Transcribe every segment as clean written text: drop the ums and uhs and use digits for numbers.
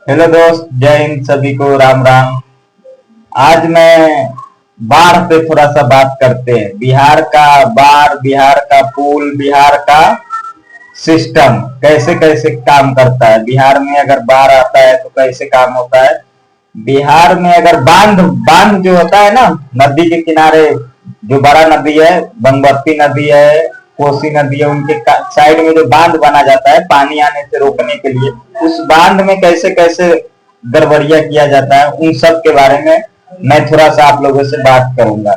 Hello दोस्त, जय हिंद, सभी को राम राम। आज मैं बाढ़ पे थोड़ा सा बात करते हैं। बिहार का बाढ़, बिहार का पुल, बिहार का सिस्टम कैसे कैसे काम करता है। बिहार में अगर बाढ़ आता है तो कैसे काम होता है। बिहार में अगर बांध बांध जो होता है ना, नदी के किनारे जो बड़ा नदी है, बागमती नदी है, कोसी नदी है, उनके साइड में जो बांध बना जाता है पानी आने से रोकने के लिए, उस बांध में कैसे कैसे गड़बड़िया किया जाता है, उन सब के बारे में मैं थोड़ा सा आप लोगों से बात करूंगा।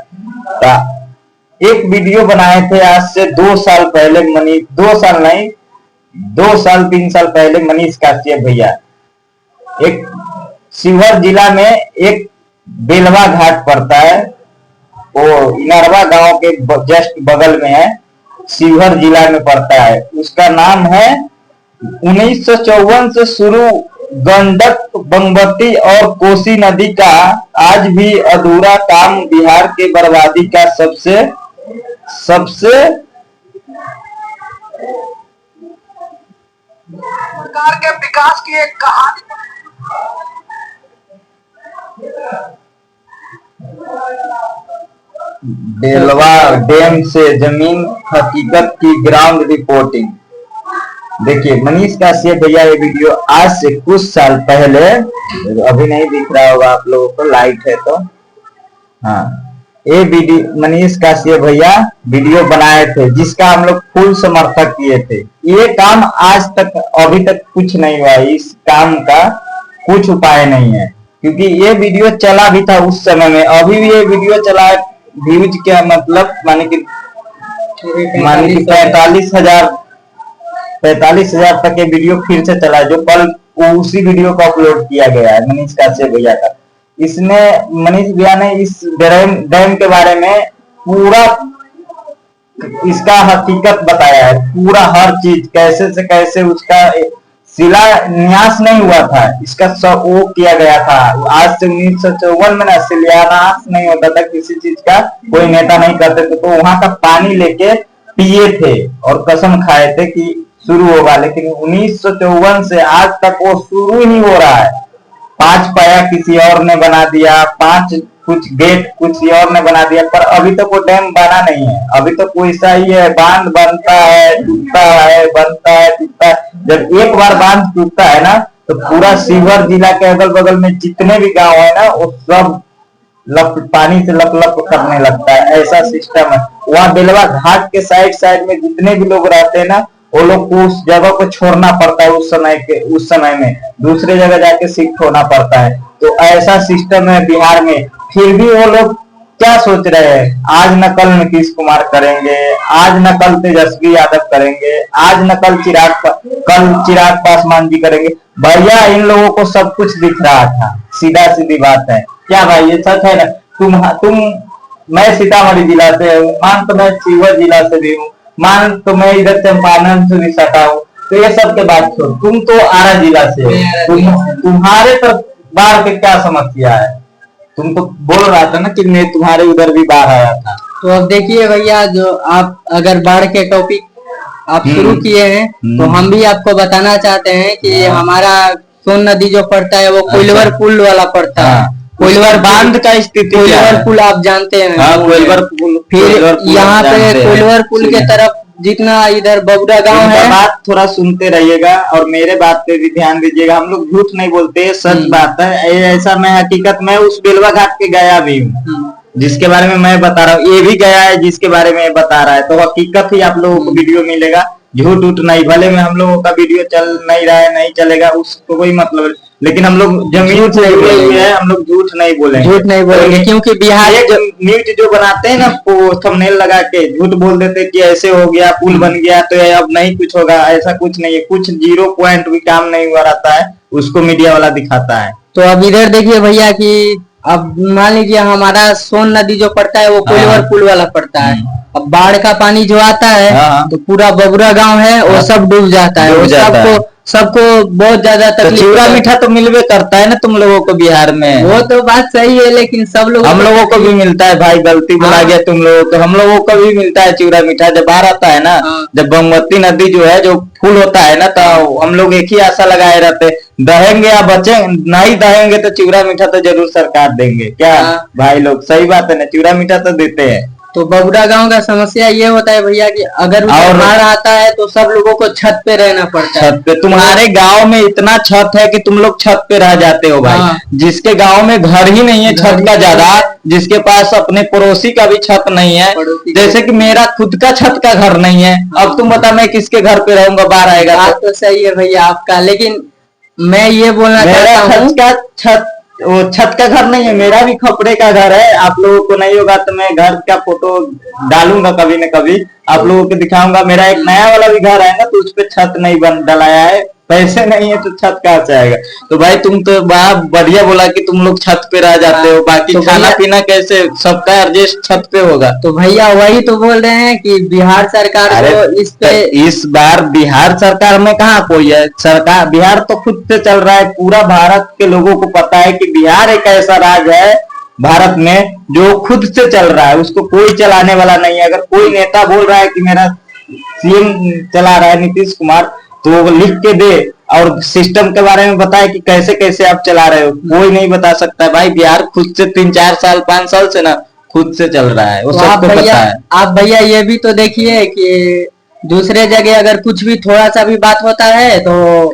एक वीडियो बनाए थे आज से 2 साल पहले, मनीष 2 साल नहीं, 2 साल 3 साल पहले मनीष काश्यप भैया एक शिवहर जिला में एक बेलवा घाट पड़ता है, वो इनरवा गांव के जस्ट बगल में है, शिवहर जिला में पड़ता है। उसका नाम है 1954 से शुरू गंडक, बागमती और कोसी नदी का आज भी अधूरा काम बिहार के बर्बादी का सबसे सरकार के विकास की एक कहानी। बेलवा डैम से जमीन हकीकत की ग्राउंड रिपोर्टिंग। देखिए मनीष काश्यप भैया, ये वीडियो आज से कुछ साल पहले, अभी नहीं दिख रहा होगा आप लोगों को, लाइट है तो, हाँ, ये वीडियो मनीष काश्यप भैया वीडियो बनाए थे, जिसका हम लोग फुल समर्थक किए थे। ये काम आज तक अभी तक कुछ नहीं हुआ, इस काम का कुछ उपाय नहीं है, क्योंकि ये वीडियो चला भी था उस समय में, अभी भी ये वीडियो चला। व्यूज क्या मतलब, माने कि 45,000 तक ये वीडियो फिर से चला, जो कल उसी वीडियो को अपलोड किया गया है मनीष काश्यप भैया का। इसने मनीष भैया ने इस डैम के बारे में पूरा इसका हकीकत बताया है, पूरा हर चीज कैसे से कैसे उसका शिलान्यास नहीं हुआ था, इसका सब वो किया गया था। आज से 1954 में ना शिलान्यास नहीं होता था किसी चीज का, कोई नेता नहीं करते थे, तो वहां का पानी लेके पिए थे और कसम खाए थे कि शुरू होगा, लेकिन 1954 से आज तक वो शुरू ही हो रहा है। 5 पाया किसी और ने बना दिया, 5 कुछ गेट किसी और ने बना दिया, पर अभी तक वो डैम बना नहीं है। अभी तो कोई सा ही है, बांध बनता है, टूटता है, बनता है, टूटता है। जब एक बार बांध टूटता है ना, तो पूरा शिवहर जिला के अगल बगल में जितने भी गांव है ना, वो सब पानी से लप लप करने लगता है, ऐसा सिस्टम है। वहाँ बेलवा घाट के साइड में जितने भी लोग रहते हैं ना, वो लोग को उस जगह को छोड़ना पड़ता है, उस समय में दूसरे जगह जाके शिफ्ट होना पड़ता है। तो ऐसा सिस्टम है बिहार में। फिर भी वो लोग क्या सोच रहे हैं, आज न कल नीतीश कुमार करेंगे, आज न कल तेजस्वी यादव करेंगे, आज न कल चिराग पासवान जी करेंगे। भैया इन लोगों को सब कुछ दिख रहा था, सीधा सीधी बात है। क्या भाई ये सच है ना? तुम मैं सीतामढ़ी जिला से हूँ, मान तो मैं शिवहर जिला से भी हूँ, मान तो मैं इधर चंपारण से भी सटा हूँ, तो ये सब के बात छोड़, तुम तो आरा जिला से हो, तुम्हारे तो बाढ़ के क्या समस्या है? तुम तो बोल रहा था ना कि तुम्हारे उधर भी बाढ़ आया था। तो अब देखिए भैया, जो आप अगर बाढ़ के टॉपिक आप शुरू किए हैं, तो हम भी आपको बताना चाहते हैं कि हमारा सोन नदी जो पड़ता है वो कोइलवर पुल वाला पड़ता है। कोइलवर बांध का स्थिति, कोइलवर पुल आप जानते हैं। हाँ, कोइलवर पुल। फिर यहाँ पे कोइलवर पुल के तरफ जितना इधर बगुड़ा गांव है, बात थोड़ा सुनते रहिएगा और मेरे बात पे भी ध्यान दीजिएगा। हम लोग झूठ नहीं बोलते, सच बात है। ऐसा मैं हकीकत में उस बेलवा घाट पे गया भी हूँ, जिसके बारे में मैं बता रहा हूँ, ये भी गया है जिसके बारे में बता रहा है, तो हकीकत ही आप लोगों को वीडियो मिलेगा, झूठ उठ नहीं। भले में हम लोगों का वीडियो चल नहीं रहा है, नहीं चलेगा, उसको कोई मतलब, लेकिन हम लोग जमीन से जुड़े हुए हैं, हम लोग झूठ नहीं बोलेंगे, क्योंकि बिहार न्यूज जो बनाते हैं ना, वो थंबनेल लगा के झूठ बोल देते कि ऐसे हो गया, पुल बन गया तो अब नहीं कुछ होगा। ऐसा कुछ नहीं है, कुछ 0 पॉइंट भी काम नहीं हुआ रहता है, उसको मीडिया वाला दिखाता है। तो अब इधर देखिए भैया कि अब मान लीजिए हमारा सोन नदी जो पड़ता है वो कोइलवर पुल वाला पड़ता है। अब बाढ़ का पानी जो आता है तो पूरा बगुड़ा गांव है वो सब डूब जाता है, सबको बहुत ज्यादा तकलीफ। चिवड़ा मीठा तो मिलवे करता है ना तुम लोगों को बिहार में, वो तो बात सही है, लेकिन सब लोग, हम लोगों को भी मिलता है भाई, गलती बुला गया तुम लोगों को, हम लोगों को भी मिलता है चिवड़ा मीठा। जब बाढ़ आता है ना, जब बागमती नदी जो है जो फुल होता है ना, तो हम लोग एक ही आशा लगाए रहते दहेंगे या बचे नहीं दहेंगे तो चिवड़ा मीठा तो जरूर सरकार देंगे क्या। हाँ। भाई लोग सही बात है ना, चिवड़ा मीठा तो देते हैं। तो बबुरा गांव का समस्या ये होता है भैया कि अगर और बाढ़ आता है तो सब लोगों को छत पे रहना पड़ता है। छत पे तुम्हारे गांव में इतना छत है कि तुम लोग छत पे रह जाते हो भाई। हाँ। जिसके गांव में घर ही नहीं है छत का ज्यादा, जिसके पास अपने पड़ोसी का भी छत नहीं है, जैसे कि मेरा खुद का छत का घर नहीं है। अब तुम बता मैं किसके घर पे रहूंगा, बाढ़ आएगा बात तो सही है भैया आपका, लेकिन मैं ये बोलना मेरा चाहता हूँ वो छत का घर नहीं है, मेरा भी खपड़े का घर है। आप लोगों को नहीं होगा तो मैं घर का फोटो डालूंगा कभी न कभी, आप लोगों को दिखाऊंगा। मेरा एक नया वाला भी घर है ना, तो उस पे छत नहीं बन डलाया है, पैसे नहीं है तो छत कहाँ से आएगा। तो भाई तुम तो बहुत बढ़िया बोला कि तुम लोग छत पे रह जाते हो, बाकी तो खाना पीना कैसे सबका एडजस्ट छत पे होगा। तो भैया वही तो बोल रहे हैं कि बिहार सरकार अरे को इस पे इस बार बिहार सरकार में कहाँ कोई है, सरकार बिहार तो खुद से चल रहा है। पूरा भारत के लोगों को पता है कि बिहार एक ऐसा राज्य है भारत में जो खुद से चल रहा है, उसको कोई चलाने वाला नहीं है। अगर कोई नेता बोल रहा है कि मेरा सीएम चला रहा है नीतीश कुमार, तो वो लिख के दे और सिस्टम के बारे में बताए कि कैसे कैसे आप चला रहे हो। कोई नहीं बता सकता भाई, बिहार खुद से 3-4 साल 5 साल से ना खुद से चल रहा है, वो तो सबको पता है। आप भैया ये भी तो देखिए कि दूसरे जगह अगर कुछ भी थोड़ा सा भी बात होता है तो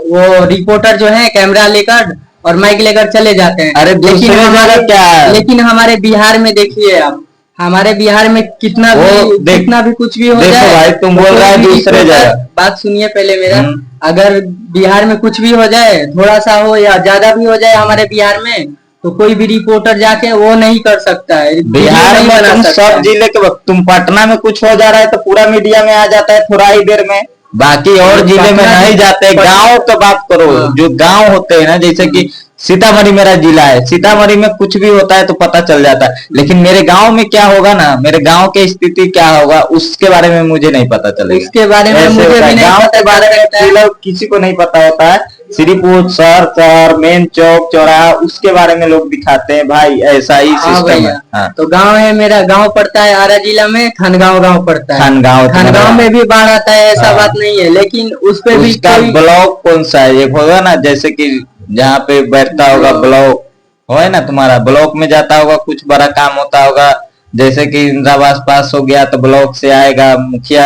वो रिपोर्टर जो है कैमरा लेकर और माइक लेकर चले जाते हैं। अरे दूसरे जगह क्या है? लेकिन हमारे बिहार में देखिए आप, हमारे बिहार में कितना भी कुछ भी हो देखो जाए। भाई तुम बोल रहे हो दूसरे जगह, बात सुनिए पहले मेरा। अगर बिहार में कुछ भी हो जाए, थोड़ा सा हो या ज्यादा भी हो जाए हमारे बिहार में, तो कोई भी रिपोर्टर जाके वो नहीं कर सकता है। बिहार में तुम सब जिले के वक्त तुम पटना में कुछ हो जा रहा है तो पूरा मीडिया में आ जाता है थोड़ा ही देर में, बाकी और जिले में नहीं जाते। गांव की बात करो, जो गांव होते हैं ना, जैसे कि सीतामढ़ी मेरा जिला है, सीतामढ़ी में कुछ भी होता है तो पता चल जाता है। लेकिन मेरे गांव में क्या होगा ना, मेरे गांव की स्थिति क्या होगा उसके बारे में मुझे नहीं पता चलेगा। उसके बारे में मुझे भी नहीं गांव के बारे में किसी को नहीं पता होता है। सिर्फ वो शहर मेन चौक चौराहा उसके बारे में लोग दिखाते हैं भाई, ऐसा ही सिस्टम है। हाँ। तो गांव है, मेरा गांव पड़ता है आरा जिला में, खनगांव गांव पड़ता है। खनगांव में भी बाढ़ आता है, ऐसा बात नहीं है, लेकिन उस पे भी ब्लॉक कौन सा है, एक होगा ना जैसे कि जहाँ पे बैठता होगा ब्लॉक हो ना तुम्हारा, ब्लॉक में जाता होगा, कुछ बड़ा काम होता होगा, जैसे कि इंदिरा आवास पास हो गया तो ब्लॉक से आएगा मुखिया,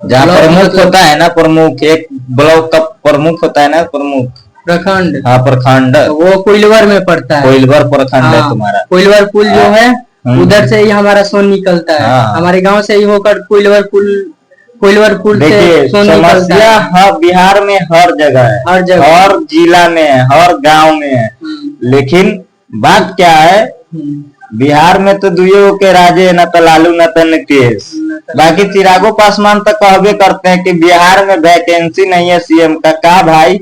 जहाँ प्रमुख होता है ना, प्रमुख एक ब्लॉक का प्रमुख होता है ना, प्रमुख प्रखंड। हाँ प्रखंड, वो कोइलवर में पड़ता है। कोइलवर प्रखंड है तुम्हारा। कोइलवर पुल जो है उधर से ही हमारा सोन निकलता है। हमारे गांव से ही होकर कोइलवर पुल से सोन निकलता है। हाँ बिहार में हर जगह है, हर जगह, हर जिला में है, हर गांव में है। लेकिन बात क्या है, बिहार में तो दुइयों के राजे, न तो लालू न तो नीतीश। बाकी चिरागो पासवान तक कहबे करते हैं कि बिहार में वैकेंसी नहीं है सीएम का। कहा भाई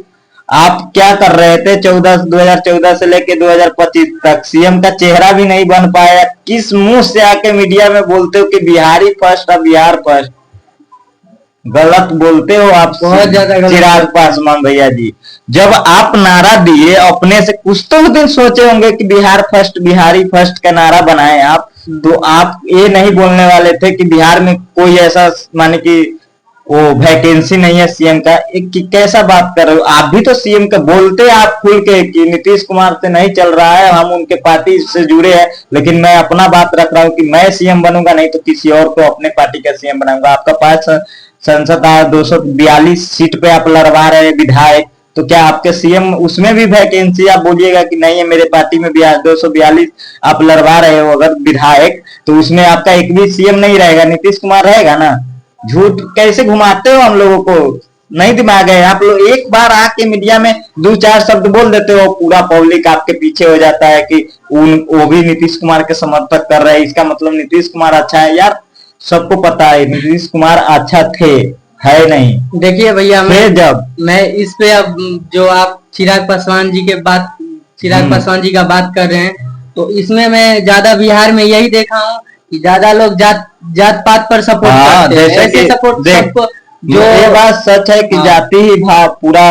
आप क्या कर रहे थे 2014 से लेके 2025 तक, सीएम का चेहरा भी नहीं बन पाया। किस मुंह से आके मीडिया में बोलते हो कि बिहारी फर्स्ट और बिहार फर्स्ट? गलत बोलते हो आप, बहुत ज्यादा चिराग पासवान भैया जी। जब आप नारा दिए अपने से, कुछ तो दिन सोचे होंगे कि बिहार फर्स्ट बिहारी फर्स्ट का नारा बनाए आप, तो आप ये नहीं बोलने वाले थे कि बिहार में कोई ऐसा माने कि वो वैकेंसी नहीं है सीएम का। एक कैसा बात कर रहे हो आप? भी तो सीएम का बोलते आप खुल के कि नीतीश कुमार से नहीं चल रहा है, हम उनके पार्टी से जुड़े हैं, लेकिन मैं अपना बात रख रहा हूँ कि मैं सीएम बनूंगा, नहीं तो किसी और को अपने पार्टी का सीएम बनाऊंगा। आपका पास संसद 242 सीट पे आप लड़वा रहे हैं विधायक, तो क्या आपके सीएम उसमें भी वैकेंसी आप बोलिएगा कि नहीं है मेरे पार्टी में भी 242 आप लड़वा रहे हो अगर विधायक, तो उसमें आपका एक भी सीएम नहीं रहेगा, नीतीश कुमार रहेगा ना? झूठ कैसे घुमाते हो हम लोगों को? नहीं दिमाग है आप लोग? एक बार आके मीडिया में 2-4 शब्द बोल देते हो, पूरा पब्लिक आपके पीछे हो जाता है कि वो भी नीतीश कुमार के समर्थक कर रहे हैं, इसका मतलब नीतीश कुमार अच्छा है। यार सबको पता है नीतीश कुमार अच्छा थे, है नहीं। देखिए भैया मैं इस पे अब जो आप चिराग पासवान जी का बात कर रहे हैं, तो इसमें मैं ज्यादा बिहार में यही देखा हूँ कि ज्यादा लोग जात पात पर सपोर्ट करते हैं। ऐसे सपोर्ट सबको, जो ये बात सच है कि जाति ही भाव पूरा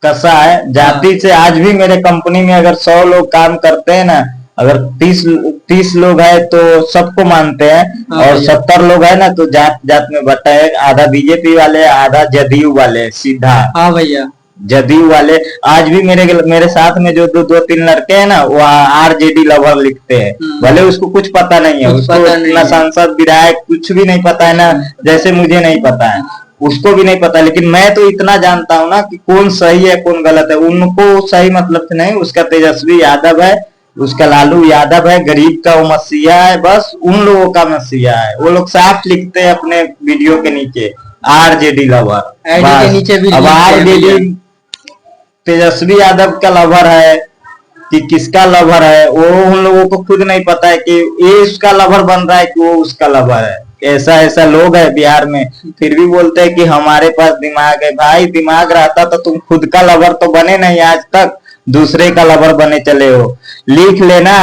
कसा है। जाति से आज भी मेरे कंपनी में अगर 100 लोग काम करते हैं ना, अगर 30 लोग है तो सबको मानते हैं, और 70 लोग है ना तो जात जात में बटा है, आधा बीजेपी वाले आधा जदयू वाले सीधा। हाँ भैया, जदयू वाले आज भी मेरे साथ में जो दो तीन लड़के हैं ना, वो आरजेडी लवर लिखते हैं। भले उसको कुछ पता नहीं है, उसको ना सांसद विधायक कुछ भी नहीं पता है ना, जैसे मुझे नहीं पता है, उसको भी नहीं पता। लेकिन मैं तो इतना जानता हूँ ना कि कौन सही है कौन गलत है। उनको सही मतलब से नहीं, उसका तेजस्वी यादव है, उसका लालू यादव है, गरीब का वो मसीहा है, बस उन लोगों का मसीहा है। वो लोग साफ लिखते हैं अपने वीडियो के नीचे आरजेडी लवर। के नीचे भी अब आरजेडी तेजस्वी यादव का लवर है कि किसका लवर है, वो उन लोगों को खुद नहीं पता है कि ये उसका लवर बन रहा है कि वो उसका लवर है। ऐसा लोग है बिहार में, फिर भी बोलते हैं कि हमारे पास दिमाग है। भाई दिमाग रहता तो तुम खुद का लवर तो बने नहीं, आज तक दूसरे का लवर बने चले हो। लिख लेना,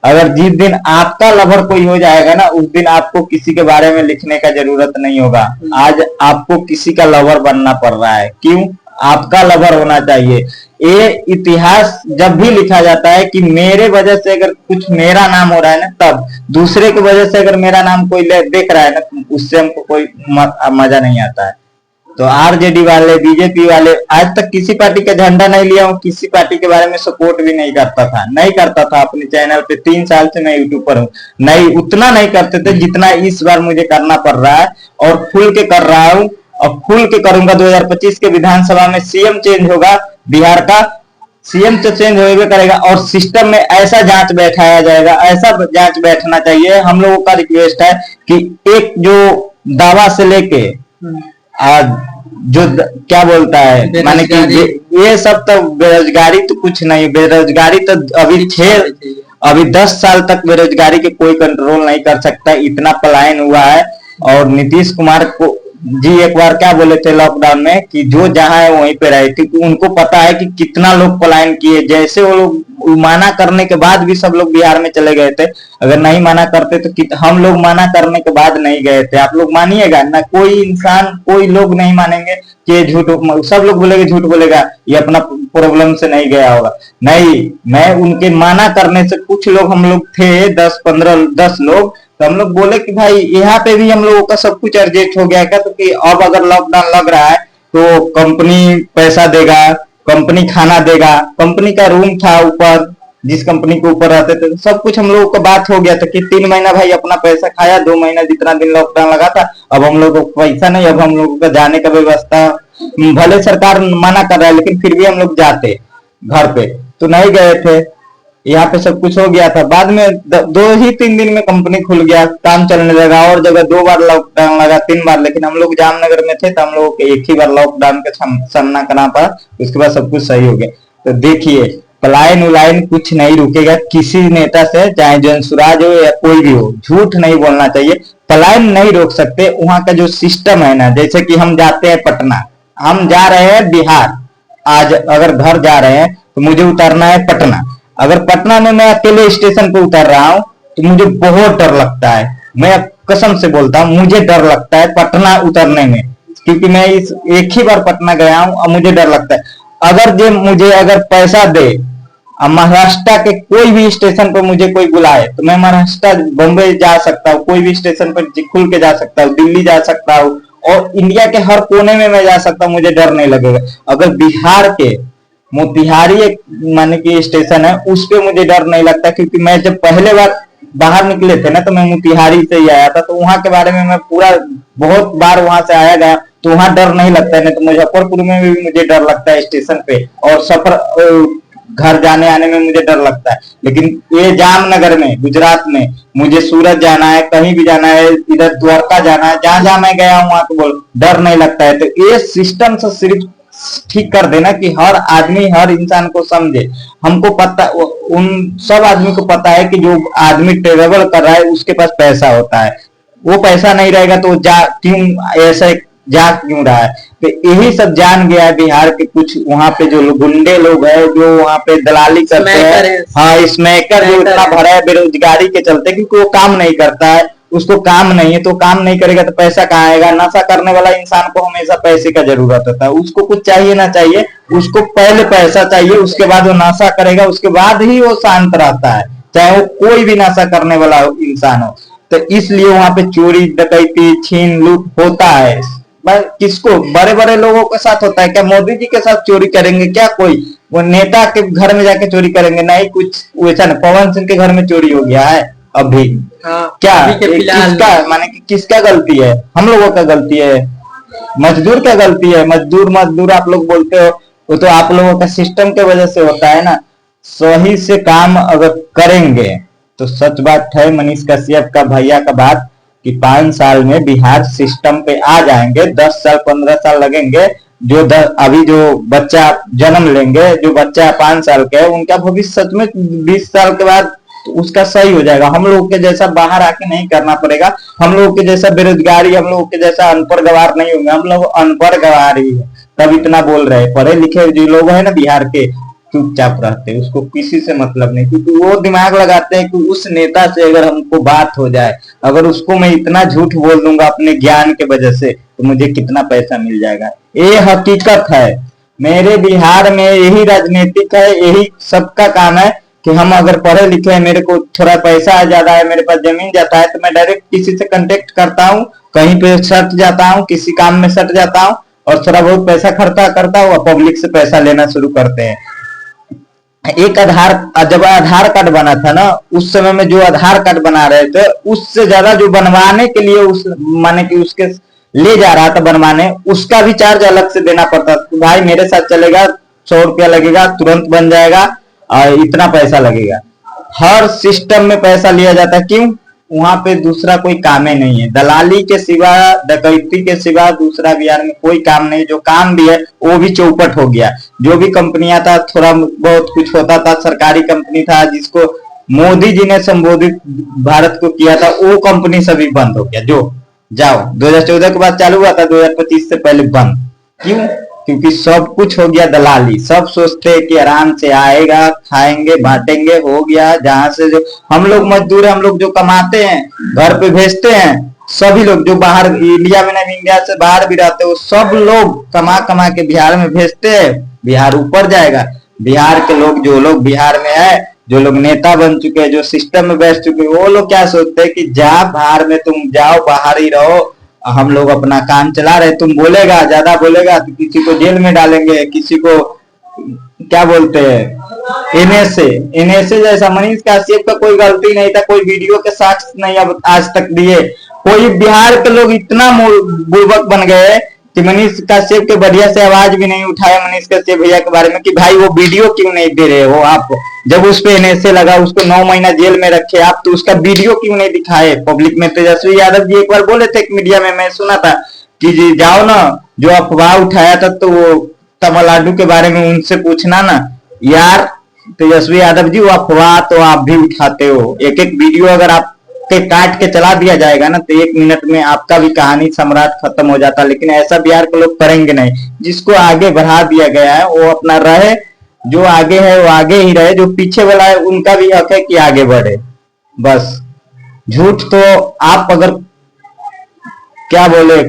अगर जिस दिन आपका लवर कोई हो जाएगा ना, उस दिन आपको किसी के बारे में लिखने का जरूरत नहीं होगा। आज आपको किसी का लवर बनना पड़ रहा है, क्यों? आपका लवर होना चाहिए। ये इतिहास जब भी लिखा जाता है कि मेरे वजह से अगर कुछ मेरा नाम हो रहा है ना, तब दूसरे की वजह से अगर मेरा नाम कोई देख रहा है ना, उससे हमको कोई मजा नहीं आता है। तो आरजेडी वाले, बीजेपी वाले आज तक किसी पार्टी का झंडा नहीं लिया हूँ, किसी पार्टी के बारे में सपोर्ट भी नहीं करता था अपने चैनल पे। 3 साल से मैं यूट्यूब पर हूँ, नहीं उतना नहीं करते थे जितना इस बार मुझे करना पड़ रहा है, और खुल के कर रहा हूँ और खुल के करूंगा। 2025 के विधानसभा में सीएम चेंज होगा, बिहार का सीएम तो चेंज होगा करेगा, और सिस्टम में ऐसा जांच बैठाया जाएगा, ऐसा जांच बैठना चाहिए। हम लोगों का रिक्वेस्ट है कि एक जो दावा से लेके जो क्या बोलता है, माने कि ये सब तो बेरोजगारी तो कुछ नहीं, बेरोजगारी तो अभी 10 साल तक बेरोजगारी के कोई कंट्रोल नहीं कर सकता, इतना पलायन हुआ है। और नीतीश कुमार को जी एक बार क्या बोले थे लॉकडाउन में कि जो जहां है वहीं पे रहे, क्योंकि उनको पता है कि कितना लोग पलायन किए। जैसे वो लोग माना करने के बाद भी सब लोग बिहार में चले गए थे, अगर नहीं माना करते तो हम लोग माना करने के बाद नहीं गए थे। आप लोग मानिएगा ना, कोई इंसान कोई लोग नहीं मानेंगे कि झूठ, सब लोग बोलेंगे झूठ बोलेगा, ये अपना प्रॉब्लम से नहीं गया होगा। नहीं, मैं उनके माना करने से कुछ लोग, हम लोग थे 10 लोग, तो हम लोग बोले कि भाई यहाँ पे भी हम लोगों का सब कुछ एडजस्ट हो गया क्या, तो कि अब अगर लॉकडाउन लग रहा है तो कंपनी पैसा देगा, कंपनी खाना देगा। कंपनी का रूम था ऊपर, जिस कंपनी के ऊपर रहते थे, सब कुछ हम लोगों का बात हो गया था कि 3 महीना भाई अपना पैसा खाया, 2 महीना जितना दिन लॉकडाउन लगा था। अब हम लोगों को पैसा नहीं, अब हम लोगों का जाने का व्यवस्था, भले सरकार मना कर रहा है लेकिन फिर भी हम लोग जाते घर पे, तो नहीं गए थे। यहाँ पे सब कुछ हो गया था। बाद में 2 ही 3 दिन में कंपनी खुल गया, काम चलने लगा, और जगह 2 बार लॉकडाउन लगा, 3 बार, लेकिन हम लोग जामनगर में थे तो हम लोगों को 1 ही बार लॉकडाउन का सामना करना पड़ा, उसके बाद सब कुछ सही हो गया। तो देखिए, पलायन उलायन कुछ नहीं रुकेगा किसी नेता से, चाहे जनसुराज हो या कोई भी हो, झूठ नहीं बोलना चाहिए। पलायन नहीं रोक सकते, वहां का जो सिस्टम है ना, जैसे कि हम जाते हैं पटना, हम जा रहे हैं बिहार, आज अगर घर जा रहे हैं तो मुझे उतरना है पटना। अगर पटना में मैं अकेले स्टेशन पे उतर रहा हूँ तो मुझे बहुत डर लगता है, मैं कसम से बोलता हूँ, मुझे डर लगता है पटना उतरने में, क्योंकि मैं इस 1 ही बार पटना गया हूँ और मुझे डर लगता है। अगर पैसा दे, महाराष्ट्र के कोई भी स्टेशन पर मुझे कोई बुलाए तो मैं महाराष्ट्र, बॉम्बे जा सकता हूँ, कोई भी स्टेशन पर खुल के जा सकता हूँ, दिल्ली जा सकता हूँ, और इंडिया के हर कोने में मैं जा सकता हूँ, मुझे डर नहीं लगेगा। अगर बिहार के मोतिहारी एक माने कि स्टेशन है, उस पे मुझे डर नहीं लगता, क्योंकि मैं जब पहले बार बाहर निकले थे ना, तो मैं मोतिहारी से ही आया था, तो वहां के बारे में मैं पूरा बहुत बार वहां से आया गया, तो वहां डर नहीं लगता है। नहीं तो मुजफ्फरपुर में भी मुझे डर लगता है स्टेशन पे, और सफर घर जाने आने में मुझे डर लगता है। लेकिन ये जामनगर में, गुजरात में, मुझे सूरत जाना है, कहीं भी जाना है, इधर द्वारका जाना है, जहां जहां मैं गया हूँ वहां तो बोल डर नहीं लगता है। तो ये सिस्टम से सिर्फ ठीक कर देना कि हर आदमी, हर इंसान को समझे। हमको पता, उन सब आदमी को पता है कि जो आदमी ट्रेवल कर रहा है उसके पास पैसा होता है, वो पैसा नहीं रहेगा तो क्यों ऐसे जा क्यों रहा है। तो यही सब जान गया है बिहार के कुछ वहां पे जो गुंडे लोग हैं, जो वहां पे दलाली करते हैं, हाँ स्मैकर जो इतना भरा है बेरोजगारी के चलते, क्योंकि वो काम नहीं करता है, उसको काम नहीं है, तो काम नहीं करेगा तो पैसा कहाँ आएगा। नशा करने वाला इंसान को हमेशा पैसे का जरूरत होता है, उसको कुछ चाहिए ना चाहिए, उसको पहले पैसा चाहिए, उसके बाद वो नशा करेगा, उसके बाद ही वो शांत रहता है, चाहे वो कोई भी नशा करने वाला इंसान हो। तो इसलिए वहां पे चोरी डकैती छीन लूट होता है, किसको, बड़े बड़े लोगों के साथ होता है क्या? मोदी जी के साथ चोरी करेंगे क्या? कोई वो नेता के घर में जाके चोरी करेंगे? नहीं, कुछ वैसा नहीं। पवन सिंह के घर में चोरी हो गया है अभी। क्या अभी के फिलहाल किसका, माने कि किसका गलती है? हम लोगों का गलती है? मजदूर क्या गलती है? मजदूर मजदूर आप लोग बोलते हो, वो तो आप लोगों का सिस्टम के वजह से होता है ना। सही से काम अगर करेंगे तो सच बात है मनीष कश्यप का भैया का बात कि 5 साल में बिहार सिस्टम पे आ जाएंगे। 10 साल 15 साल लगेंगे। अभी जो बच्चा जन्म लेंगे, जो बच्चा 5 साल का है, उनका भविष्य सच में 20 साल के बाद उसका सही हो जाएगा। हम लोग के जैसा बाहर आके नहीं करना पड़ेगा। हम लोग के जैसा बेरोजगारी, हम लोग के जैसा अनपढ़ गवार नहीं होंगे। हम लोग अनपढ़ गवार ही है, तब इतना बोल रहे हैं। पढ़े लिखे जो लोग हैं ना बिहार के, चुपचाप रहते हैं, उसको किसी से मतलब नहीं, क्योंकि वो दिमाग लगाते हैं कि उस नेता से अगर हमको बात हो जाए, अगर उसको मैं इतना झूठ बोल दूंगा अपने ज्ञान के वजह से, तो मुझे कितना पैसा मिल जाएगा। ये हकीकत है। मेरे बिहार में यही राजनीतिक है, यही सबका काम है कि हम अगर पढ़े लिखे हैं, मेरे को थोड़ा पैसा ज्यादा है, मेरे पास जमीन जाता है, तो मैं डायरेक्ट किसी से कांटेक्ट करता हूँ, कहीं पे सट जाता हूँ, किसी काम में सट जाता हूँ और थोड़ा बहुत पैसा खर्चा करता हूँ और पब्लिक से पैसा लेना शुरू करते हैं। एक जब आधार कार्ड बना था ना, उस समय में जो आधार कार्ड बना रहे थे, उससे ज्यादा जो बनवाने के लिए उस माने कि उसके ले जा रहा था बनवाने, उसका भी चार्ज अलग से देना पड़ता था। भाई मेरे साथ चलेगा, 100 रुपया लगेगा, तुरंत बन जाएगा और इतना पैसा लगेगा। हर सिस्टम में पैसा लिया जाता है। क्यों? वहां पे दूसरा कोई काम ही नहीं है। दलाली के सिवा, डकैती के सिवा दूसरा बिहार में कोई काम नहीं। जो काम भी है वो भी चौपट हो गया। जो भी कंपनियां था, थोड़ा बहुत कुछ होता था, सरकारी कंपनी था जिसको मोदी जी ने संबोधित भारत को किया था, वो कंपनी सभी बंद हो गया। जो जाओ 2014 के बाद चालू हुआ था, 2025 से पहले बंद। क्यों? क्योंकि सब कुछ हो गया दलाली। सब सोचते हैं कि आराम से आएगा, खाएंगे, बांटेंगे, हो गया। जहां से जो हम लोग मजदूर हैं, हम लोग जो कमाते हैं, घर पे भेजते हैं, सभी लोग जो बाहर इंडिया में नहीं, इंडिया से बाहर भी रहते हैं, वो सब लोग कमा कमा के बिहार में भेजते हैं। बिहार ऊपर जाएगा। बिहार के लोग, जो लोग बिहार में है, जो लोग नेता बन चुके हैं, जो सिस्टम में बैठ चुके हैं, वो लोग क्या सोचते हैं कि जा बाहर में, तुम जाओ, बाहर ही रहो, हम लोग अपना काम चला रहे। तुम बोलेगा, ज्यादा बोलेगा तो किसी को जेल में डालेंगे, किसी को क्या बोलते हैं, एनएसए जैसा। मनीष कश्यप का कोई गलती नहीं था, कोई वीडियो के साक्ष्य नहीं अब आज तक दिए। कोई बिहार के लोग इतना बुर्बक बन गए कि मनीष कश्यप के बढ़िया से आवाज भी नहीं उठाया मनीष कश्यप भैया के बारे में कि भाई वो वीडियो क्यों नहीं दे रहे हो आप? जब उस पे एनएसए लगा, उसको 9 महीना जेल में रखे आप, तो उसका वीडियो क्यों नहीं दिखाए पब्लिक में? तेजस्वी यादव जी एक बार बोले थे मीडिया में, मैं सुना था कि जी जाओ ना, जो अफवाह उठाया था तो वो तमिलनाडु के बारे में उनसे पूछना ना। यार तेजस्वी यादव जी, वो अफवाह तो आप भी उठाते हो। एक एक वीडियो अगर आप के काट के चला दिया जाएगा ना, तो 1 मिनट में आपका भी कहानी सम्राट खत्म हो जाता। लेकिन ऐसा बिहार के लोग करेंगे नहीं। जिसको आगे बढ़ा दिया गया है वो अपना रहे, जो आगे है वो आगे ही रहे, जो पीछे वाला है उनका भी हक है कि आगे बढ़े। बस झूठ तो आप अगर क्या बोले,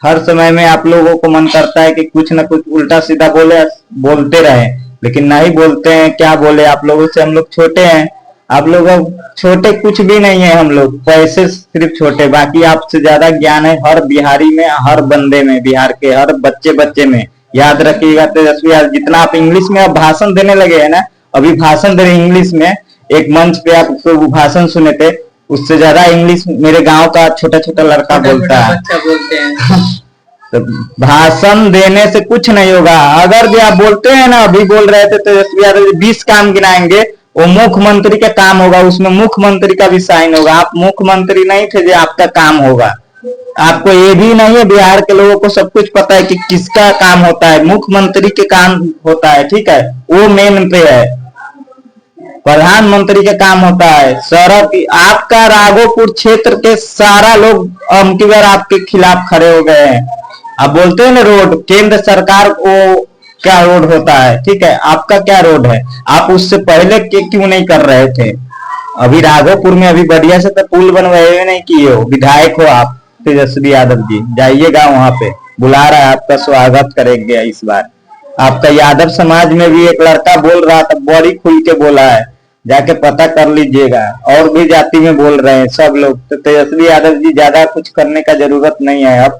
हर समय में आप लोगों को मन करता है कि कुछ ना कुछ उल्टा सीधा बोलते रहे, लेकिन नहीं बोलते हैं। क्या बोले, आप लोगों से हम लोग छोटे हैं। आप लोग छोटे कुछ भी नहीं है, हम लोग पैसे सिर्फ छोटे, बाकी आपसे ज्यादा ज्ञान है हर बिहारी में, हर बंदे में, बिहार के हर बच्चे में। याद रखिएगा तेजस्वी, जितना आप इंग्लिश में अब भाषण देने लगे हैं ना, अभी भाषण दे रहे इंग्लिश में, एक मंच पे आप भाषण सुने थे, उससे ज्यादा इंग्लिश मेरे गांव का छोटा छोटा लड़का बोलता है। बोलते हैं तो भाषण देने से कुछ नहीं होगा। अगर भी आप बोलते हैं ना, अभी बोल रहे थे तेजस्वी यादव 20 काम गिनाएंगे, वो मुख्यमंत्री का काम होगा, उसमें मुख्यमंत्री का भी साइन होगा। आप मुख्यमंत्री नहीं थे जो आपका काम होगा। आपको ये भी नहीं है, बिहार के लोगों को सब कुछ पता है कि किसका काम होता है। मुख्यमंत्री के काम होता है, ठीक है, वो मेन पे है। प्रधानमंत्री का काम होता है सड़क। आपका राघोपुर क्षेत्र के सारा लोग अबकी बार आपके खिलाफ खड़े हो गए हैं। आप बोलते हैं ना रोड, केंद्र सरकार को क्या रोड होता है, ठीक है, आपका क्या रोड है? आप उससे पहले क्यों नहीं कर रहे थे? अभी राघोपुर में अभी बढ़िया से तो पुल बनवाए नहीं किए हो। विधायक हो आप तेजस्वी यादव जी, जाइएगा वहां पे, बुला रहा है, आपका स्वागत करेंगे इस बार। आपका यादव समाज में भी एक लड़का बोल रहा था, बड़ी खुल के बोला है, जाके पता कर लीजिएगा। और भी जाति में बोल रहे हैं सब लोग। तो तेजस्वी यादव जी, ज्यादा कुछ करने का जरूरत नहीं है अब।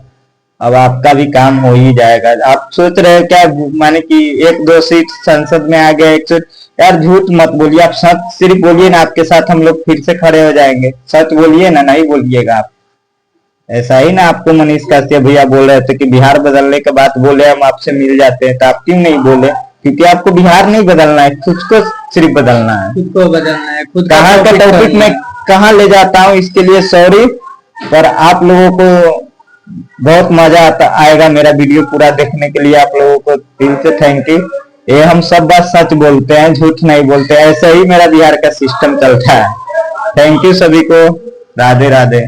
अब आपका भी काम हो ही जाएगा। आप सोच रहे हो क्या, माने कि 1-2 सीट संसद में आ गया, 1 सीट, यार झूठ मत बोलिए, आप सच सिर्फ बोलिए ना, आपके साथ हम लोग फिर से खड़े हो जाएंगे। सच बोलिए ना, नहीं बोलिएगा आप। ऐसा ही ना आपको मनीष काछिया भैया बोल रहे थे कि बिहार बदलने के बाद बोले हम आपसे मिल जाते हैं, तो आप क्यों नहीं बोले? क्योंकि आपको बिहार नहीं बदलना है, खुद को सिर्फ बदलना है। खुद को बदलना है, खुद कहाँ का टॉपिक मैं कहाँ ले जाता हूँ इसके लिए सॉरी, पर आप लोगों को बहुत मजा आएगा मेरा वीडियो पूरा देखने के लिए। आप लोगों को दिल से थैंक यू। ये हम सब बात सच बोलते हैं, झूठ नहीं बोलते हैं, ऐसे ही मेरा बिहार का सिस्टम चलता है। थैंक यू सभी को, राधे राधे।